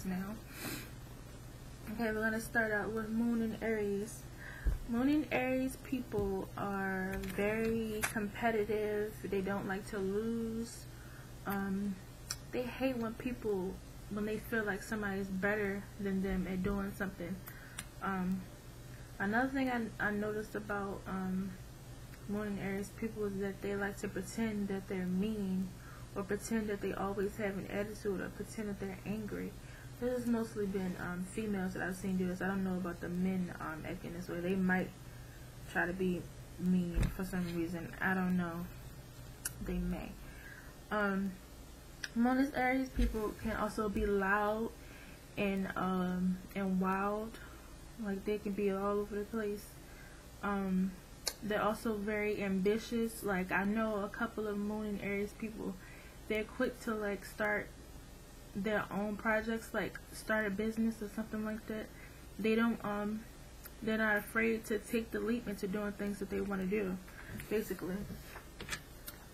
now. Okay, we're gonna start out with Moon in Aries. Moon in Aries people are very competitive. They don't like to lose. They hate when they feel like somebody's better than them at doing something. Another thing I noticed about Moon in Aries people is that they like to pretend that they're mean, or pretend that they always have an attitude, or pretend that they're angry. This has mostly been females that I've seen do this. I don't know about the men acting this way. They might try to be mean for some reason. I don't know. They may. Moon in Aries people can also be loud and wild. Like, they can be all over the place. They're also very ambitious. Like, I know a couple of Moon in Aries people, they're quick to like start their own projects, like start a business or something like that. They don't they're not afraid to take the leap into doing things that they want to do, basically.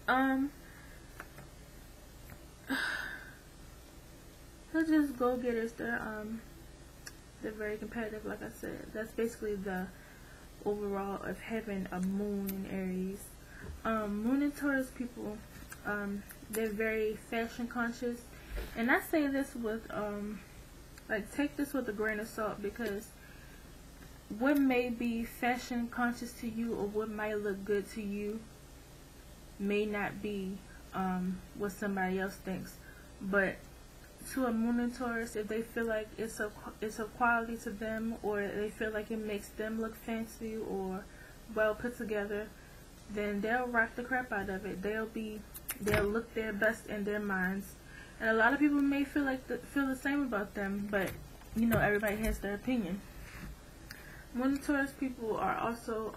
They're just go-getters. They're very competitive, like I said. That's basically the overall of having a Moon in Aries. Moon in Taurus people, they're very fashion conscious, and I say this with like, take this with a grain of salt, because what may be fashion conscious to you, or what might look good to you, may not be what somebody else thinks. But to a Moon in Taurus, if they feel like it's a quality to them, or they feel like it makes them look fancy or well put together, then they'll rock the crap out of it. They'll look their best in their minds. And a lot of people may feel the same about them, but you know, everybody has their opinion. Moon in Taurus people are also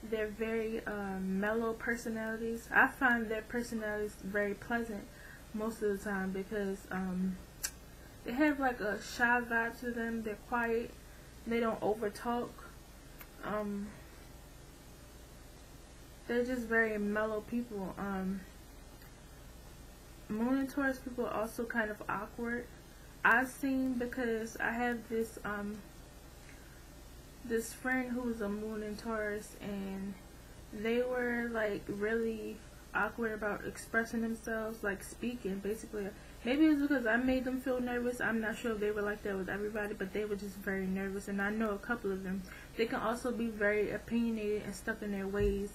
they're very mellow personalities. I find their personalities very pleasant most of the time, because they have like a shy vibe to them. They're quiet. They don't over talk. They're just very mellow people. Moon in Taurus people are also kind of awkward, I've seen, because I have this this friend who was a Moon in Taurus, and they were like really awkward about expressing themselves, like speaking, basically. Maybe it's because I made them feel nervous. I'm not sure if they were like that with everybody, but they were just very nervous. And I know a couple of them. They can also be very opinionated and stuck in their ways,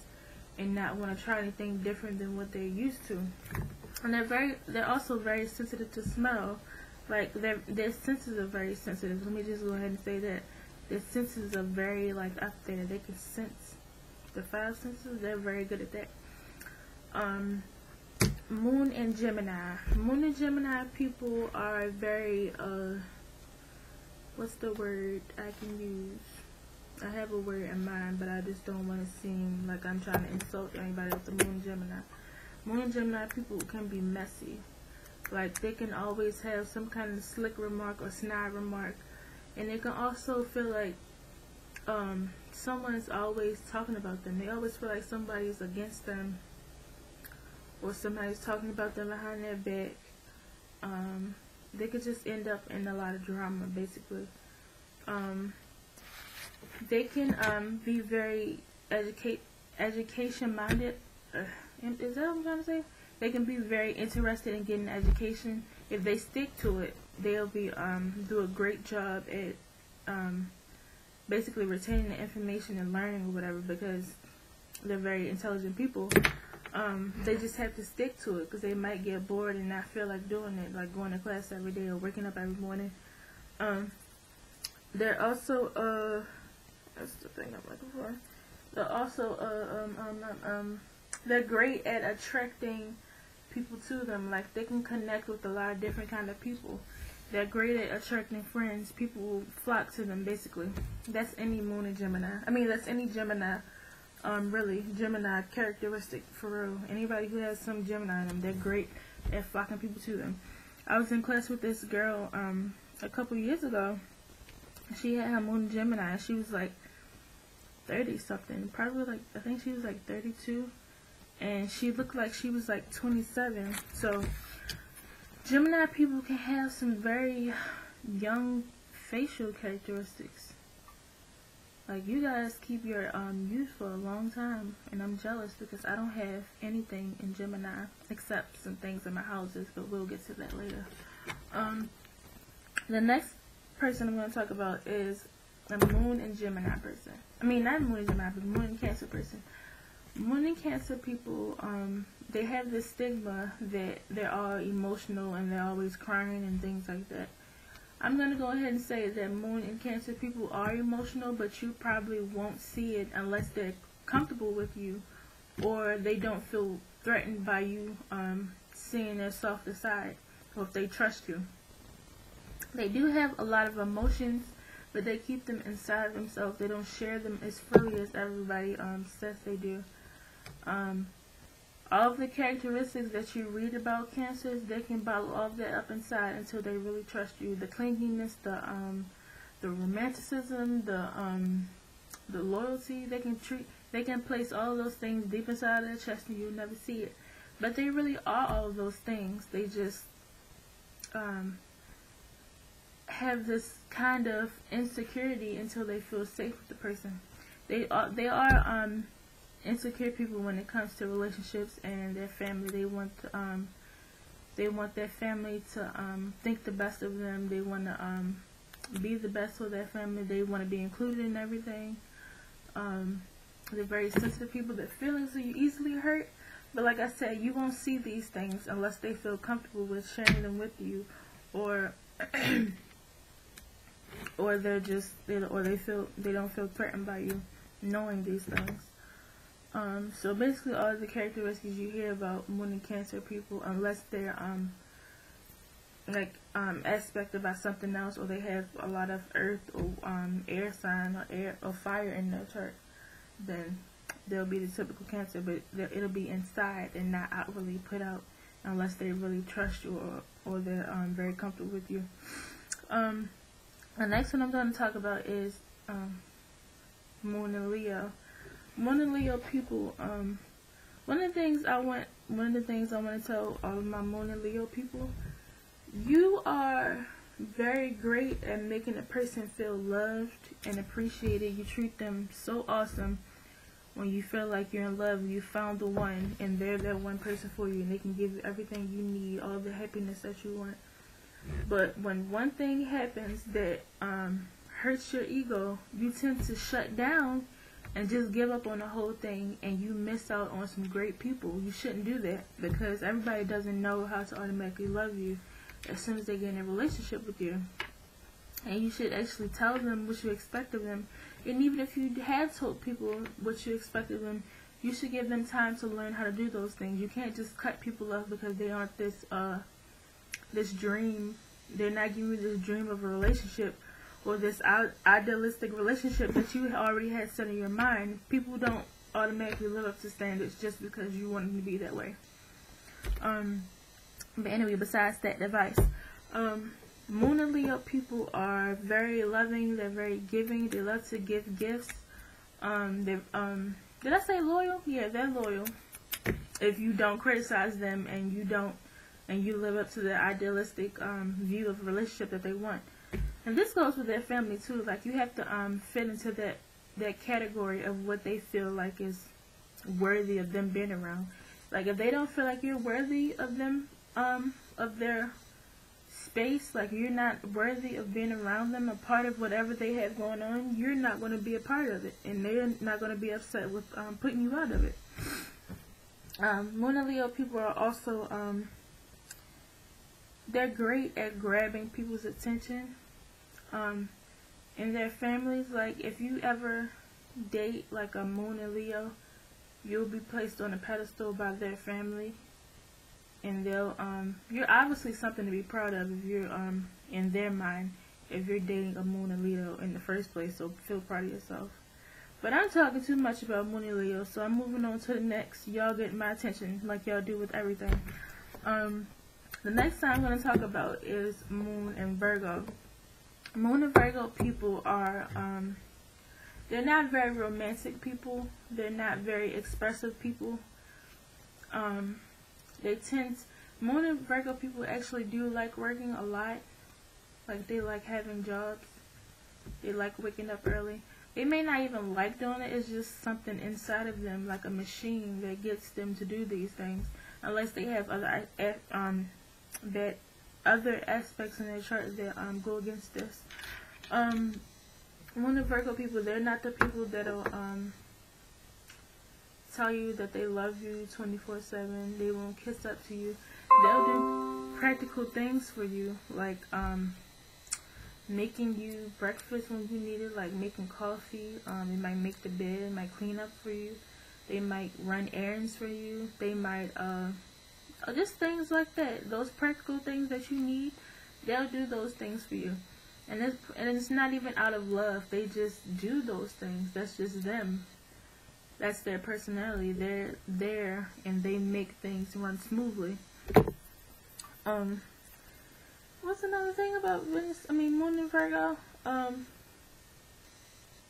and not want to try anything different than what they're used to. And they're also very sensitive to smell. Like, their senses are very sensitive. Let me just go ahead and say that their senses are very like up there. They can sense the 5 senses. They're very good at that. Moon in Gemini. Moon in Gemini people are very what's the word I can use? I have a word in mind, but I just don't want to seem like I'm trying to insult anybody with the Moon in Gemini. Moon in Gemini people can be messy. Like, they can always have some kind of slick remark or snide remark, and they can also feel like someone's always talking about them. They always feel like somebody's against them, or somebody's talking about them behind their back. They could just end up in a lot of drama, basically. They can be very education minded. Is that what I'm trying to say? They can be very interested in getting education. If they stick to it, they'll be do a great job at basically retaining the information and learning or whatever, because they're very intelligent people. They just have to stick to it, because they might get bored and not feel like doing it, like going to class every day or waking up every morning. They're also that's the thing I'm looking for. They're also they're great at attracting people to them. Like, they can connect with a lot of different kind of people. They're great at attracting friends. People will flock to them, basically. That's any Moon in Gemini. I mean, that's any Gemini. Really, Gemini characteristic, for real. Anybody who has some Gemini in them, they're great at flocking people to them. I was in class with this girl a couple years ago. She had her Moon in Gemini. She was like 30 something, probably like, I think she was like 32, and she looked like she was like 27. So Gemini people can have some very young facial characteristics. Like, you guys keep your youth for a long time, and I'm jealous because I don't have anything in Gemini except some things in my houses, but we'll get to that later. The next person I'm going to talk about is a Moon and Gemini person. I mean, not Moon and Gemini, but Moon and Cancer person. Moon and Cancer people, they have this stigma that they're all emotional and they're always crying and things like that. I'm going to go ahead and say that Moon and Cancer people are emotional, but you probably won't see it unless they're comfortable with you or they don't feel threatened by you seeing their softer side, or if they trust you. They do have a lot of emotions, but they keep them inside themselves. They don't share them as freely as everybody says they do. All of the characteristics that you read about Cancers, they can bottle all of that up inside until they really trust you. The clinginess, the romanticism, the loyalty, they can place all of those things deep inside their chest and you'll never see it. But they really are all of those things. They just have this kind of insecurity until they feel safe with the person. They are insecure people when it comes to relationships and their family. They want their family to think the best of them. They want to be the best for their family. They want to be included in everything. They're very sensitive people. Their feelings are easily hurt. But like I said, you won't see these things unless they feel comfortable with sharing them with you, or or they don't feel threatened by you knowing these things. So basically, all the characteristics you hear about Moon and Cancer people, unless they're aspected by something else, or they have a lot of earth or air sign or fire in their chart, then they'll be the typical Cancer. But it'll be inside and not outwardly put out, unless they really trust you or they're very comfortable with you. The next one I'm going to talk about is Moon and Leo. Moon and Leo people, one of the things I want to tell all of my Moon and Leo people, you are very great at making a person feel loved and appreciated. You treat them so awesome when you feel like you're in love. You found the one, and they're that one person for you, and they can give you everything you need, all the happiness that you want. But when one thing happens that hurts your ego, you tend to shut down and just give up on the whole thing, and you miss out on some great people. You shouldn't do that, because everybody doesn't know how to automatically love you as soon as they get in a relationship with you. And you should actually tell them what you expect of them. And even if you have told people what you expect of them, you should give them time to learn how to do those things. You can't just cut people off because they aren't this dream. They're not giving you this dream of a relationship, or this idealistic relationship that you already had set in your mind. People don't automatically live up to standards just because you want them to be that way. But anyway, besides that advice, Moon and Leo people are very loving. They're very giving. They love to give gifts. Did I say loyal? Yeah, they're loyal. If you don't criticize them and you live up to the idealistic view of a relationship that they want. And this goes with their family too. Like, you have to fit into that category of what they feel like is worthy of them being around. Like, if they don't feel like you're worthy of them, of their space, like you're not worthy of being around them, a part of whatever they have going on, you're not going to be a part of it, and they're not going to be upset with putting you out of it. Moon and Leo people are also they're great at grabbing people's attention. In their families, like, if you ever date like a Moon and Leo, you'll be placed on a pedestal by their family, and they'll you're obviously something to be proud of if you're in their mind, if you're dating a Moon and Leo in the first place. So feel proud of yourself. But I'm talking too much about Moon and Leo, so I'm moving on to the next. Y'all get my attention like y'all do with everything. The next thing I'm going to talk about is Moon and Virgo. Moon and Virgo people are, they're not very romantic people. They're not very expressive people. Moon and Virgo people actually do like working a lot. Like, they like having jobs. They like waking up early. They may not even like doing it. It's just something inside of them, like a machine that gets them to do these things. Unless they have other that other aspects in their chart that go against this. One of Virgo people, they're not the people that'll tell you that they love you 24/7. They won't kiss up to you. They'll do practical things for you, like making you breakfast when you need it, like making coffee. They might make the bed, they might clean up for you. They might run errands for you. They might just things like that. Those practical things that you need, they'll do those things for you. And it's not even out of love. They just do those things. That's just them. That's their personality. They're there and they make things run smoothly. What's another thing about Venus? Moon and Virgo.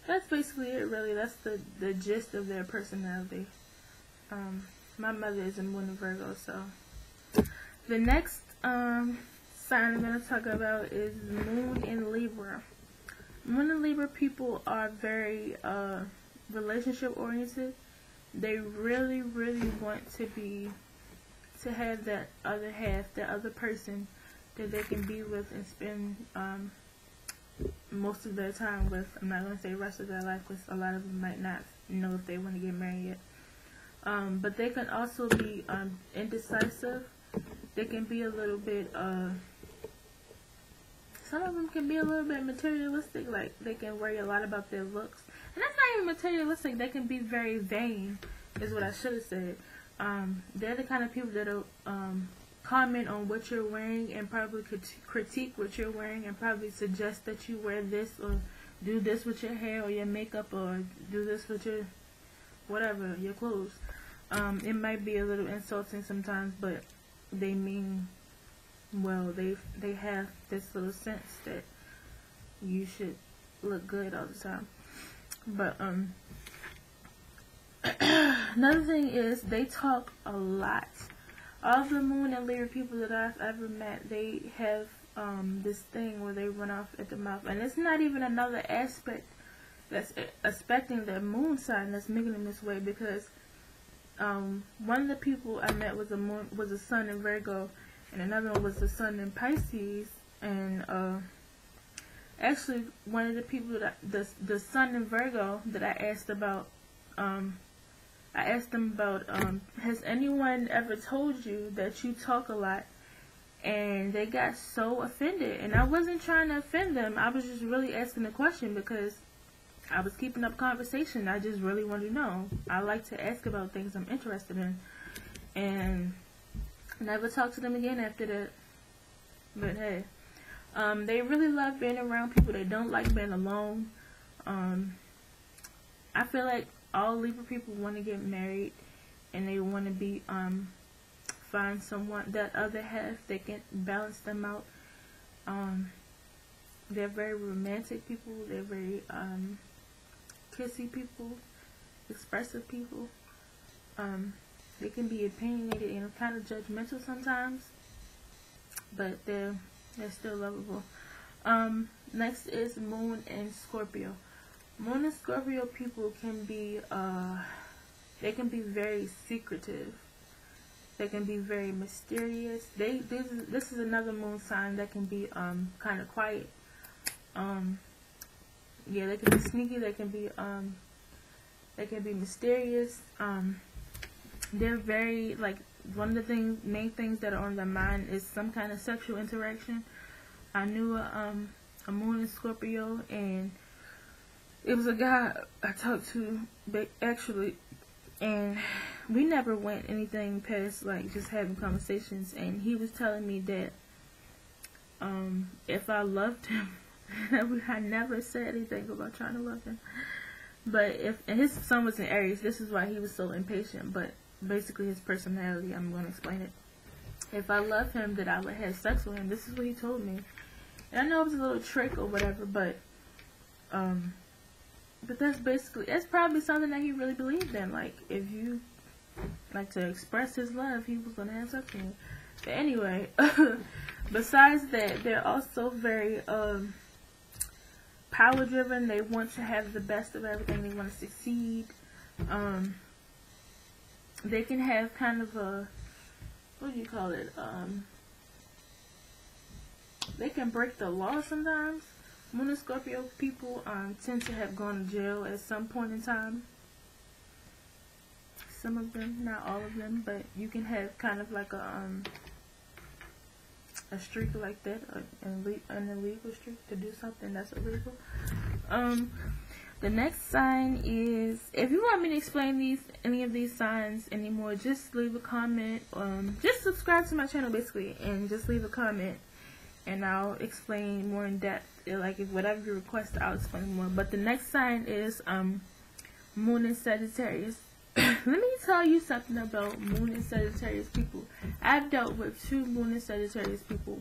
That's basically it, really. That's the gist of their personality. My mother is a Moon and Virgo, so the next sign I'm going to talk about is Moon in Libra. Moon and Libra people are very relationship oriented. They really, really want to have that other half, that other person that they can be with and spend most of their time with. I'm not going to say the rest of their life, because a lot of them might not know if they want to get married yet. But they can also be indecisive. They can be a little bit, some of them can be a little bit materialistic, like they can worry a lot about their looks. And that's not even materialistic, they can be very vain, is what I should have said. They're the kind of people that'll comment on what you're wearing and probably critique what you're wearing and probably suggest that you wear this or do this with your hair or your makeup or do this with your whatever, your clothes. It might be a little insulting sometimes, but they mean well. They have this little sense that you should look good all the time. But another thing is they talk a lot. All the Moon and Libra people that I've ever met, they have this thing where they run off at the mouth, and it's not even another aspect that's affecting their moon sign that's making them this way, because one of the people I met was a sun in Virgo, and another one was the sun in Pisces, and actually one of the people that the sun in Virgo that I asked about, I asked them about, has anyone ever told you that you talk a lot? And they got so offended. And I wasn't trying to offend them. I was just really asking the question because I was keeping up conversation. I just really wanted to know. I like to ask about things I'm interested in. And never talked to them again after that. But hey, they really love being around people. They don't like being alone. I feel like all Libra people want to get married, and they want to be find someone, that other half that can balance them out. They're very romantic people. They're very kissy people, expressive people. They can be opinionated and kind of judgmental sometimes, but they're still lovable. Next is Moon in Scorpio. Moon and Scorpio people can be they can be very secretive. They can be very mysterious. This is another moon sign that can be kind of quiet. Yeah, they can be sneaky. They can be mysterious. They're very, like, one of the main things that are on their mind is some kind of sexual interaction. I knew a Moon in Scorpio, and it was a guy I talked to, actually, and we never went anything past, like, just having conversations, and he was telling me that if I loved him, I never said anything about trying to love him, but and his sun was in Aries, this is why he was so impatient, but basically his personality, I'm going to explain it. If I love him, that I would have sex with him. This is what he told me. And I know it was a little trick or whatever, but that's probably something that he really believed in. Like, if you like to express his love, he was going to have sex with you. But anyway, besides that, they're also very power driven. They want to have the best of everything. They want to succeed. They can have kind of a, what do you call it? They can break the law sometimes. Moon and Scorpio people tend to have gone to jail at some point in time. Some of them, not all of them, but you can have kind of like a streak like that, an illegal streak to do something that's illegal. The next sign is, if you want me to explain any of these signs anymore, just leave a comment. Just subscribe to my channel basically, and just leave a comment, and I'll explain more in depth. Like if whatever you request, I'll explain more. But the next sign is Moon in Sagittarius. Let me tell you something about Moon and Sagittarius people. I've dealt with 2 Moon and Sagittarius people.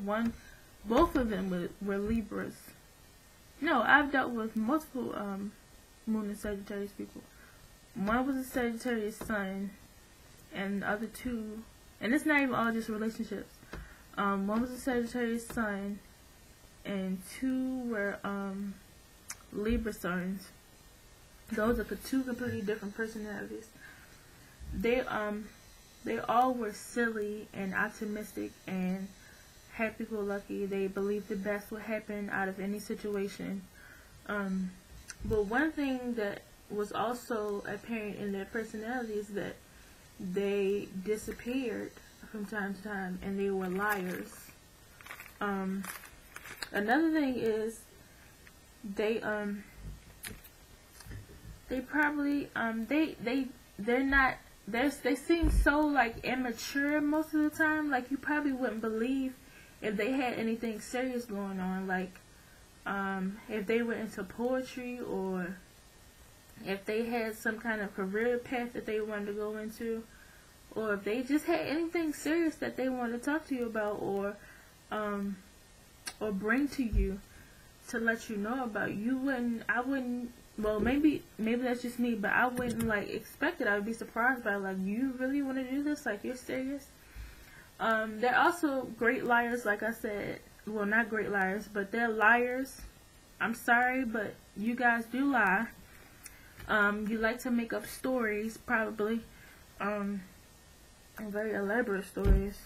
Both of them were Libras. No, I've dealt with multiple Moon and Sagittarius people. One was a Sagittarius sun, and the other 2, and it's not even all just relationships. One was a Sagittarius sun, and 2 were Libra suns. Those are 2 completely different personalities. They all were silly and optimistic and happy-go-lucky. They believed the best would happen out of any situation. But one thing that was also apparent in their personality is that they disappeared from time to time, and they were liars. Another thing is they probably they seem so like immature most of the time. Like you probably wouldn't believe if they had anything serious going on, like if they were into poetry, or if they had some kind of career path that they wanted to go into, or if they just had anything serious that they wanted to talk to you about, or bring to you to let you know about. I wouldn't, well, maybe that's just me, but I wouldn't like expect it. I would be surprised by, like, you really want to do this? Like, you're serious? They're also great liars, like I said. Well, not great liars, but they're liars. I'm sorry, but you guys do lie. You like to make up stories, probably. Very elaborate stories.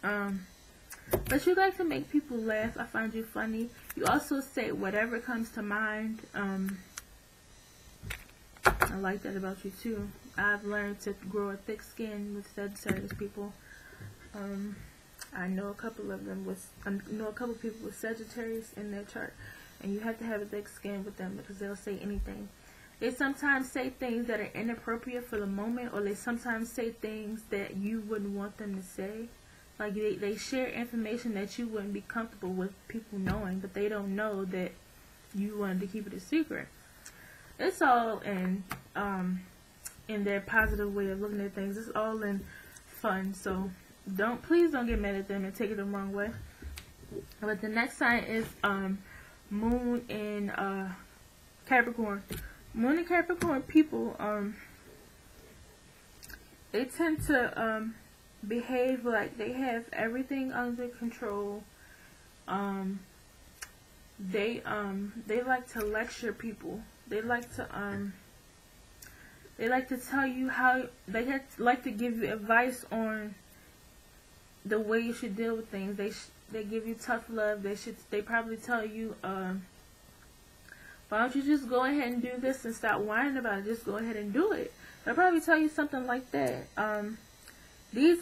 But you like to make people laugh. I find you funny. You also say whatever comes to mind. I like that about you too. I've learned to grow a thick skin with Sagittarius people. I know a couple people with Sagittarius in their chart, and you have to have a thick skin with them because they'll say anything. They sometimes say things that are inappropriate for the moment, or they sometimes say things that you wouldn't want them to say. Like they share information that you wouldn't be comfortable with people knowing, but they don't know that you wanted to keep it a secret. It's all in their positive way of looking at things. It's all in fun. So please don't get mad at them and take it the wrong way. But the next sign is Moon in Capricorn. Moon in Capricorn people, they tend to behave like they have everything under control. They like to lecture people. They like to tell you how, they like to give you advice on the way you should deal with things. They give you tough love. They probably tell you, why don't you just go ahead and do this and stop whining about it? Just go ahead and do it. They'll probably tell you something like that. This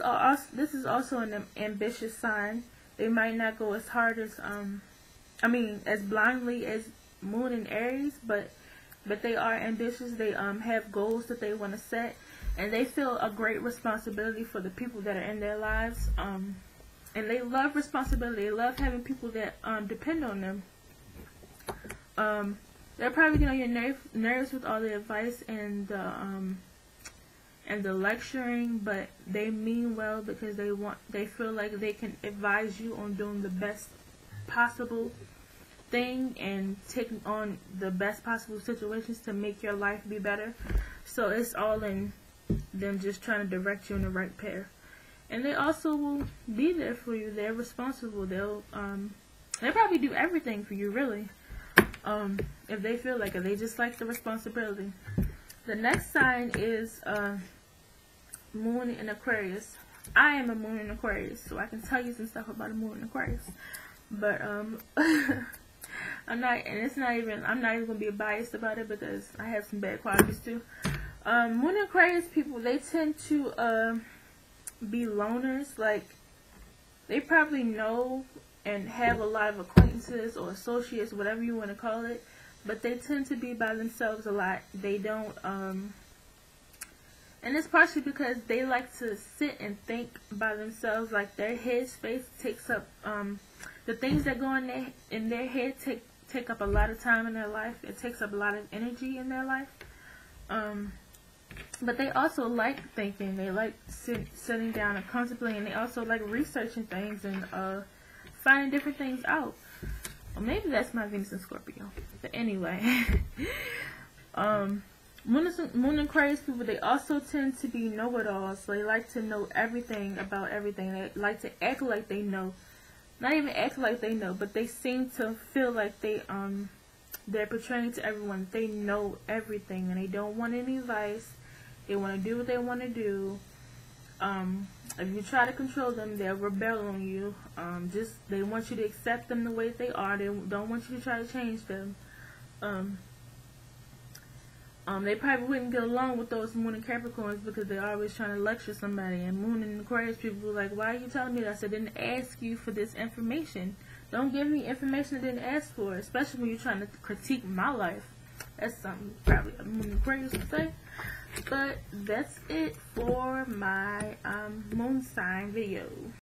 is also an ambitious sign. They might not go as hard as as blindly as Moon in Aries, but they are ambitious. They have goals that they want to set, and they feel a great responsibility for the people that are in their lives. And they love responsibility. They love having people that depend on them. They're probably getting on your nerves with all the advice and the lecturing, but they mean well because they feel like they can advise you on doing the best possible thing and taking on the best possible situations to make your life be better. So it's all in them just trying to direct you in the right path. and they also will be there for you. They're responsible. They'll probably do everything for you, really. If they feel like it, they just like the responsibility. The next sign is Moon in Aquarius. I am a Moon in Aquarius, so I can tell you some stuff about a Moon in Aquarius. But I'm not even gonna be biased about it because I have some bad qualities too. Moon in Aquarius people, they tend to be loners. Like, they probably know and have a lot of acquaintances or associates, whatever you want to call it, but they tend to be by themselves a lot. They don't and it's partially because they like to sit and think by themselves. Like, their head space takes up the things that go in their head take up a lot of time in their life. It takes up a lot of energy in their life. But they also like thinking. They like sitting down and contemplating. They also like researching things and finding different things out. Or maybe that's my Venus in Scorpio. But anyway, Moon Aquarius people, they also tend to be know-it-alls. So they like to know everything about everything. They like to act like they know. Not even act like they know, but they seem to feel like they're portraying to everyone they know everything, and they don't want any advice. They want to do what they want to do. If you try to control them, they'll rebel on you. They want you to accept them the way they are. They don't want you to try to change them. They probably wouldn't get along with those Moon and Capricorns because they're always trying to lecture somebody. And Moon and Aquarius people are like, why are you telling me that? I said, I didn't ask you for this information. Don't give me information I didn't ask for, especially when you're trying to critique my life. That's something probably a Moon and Aquarius would say. But that's it for my moon sign video.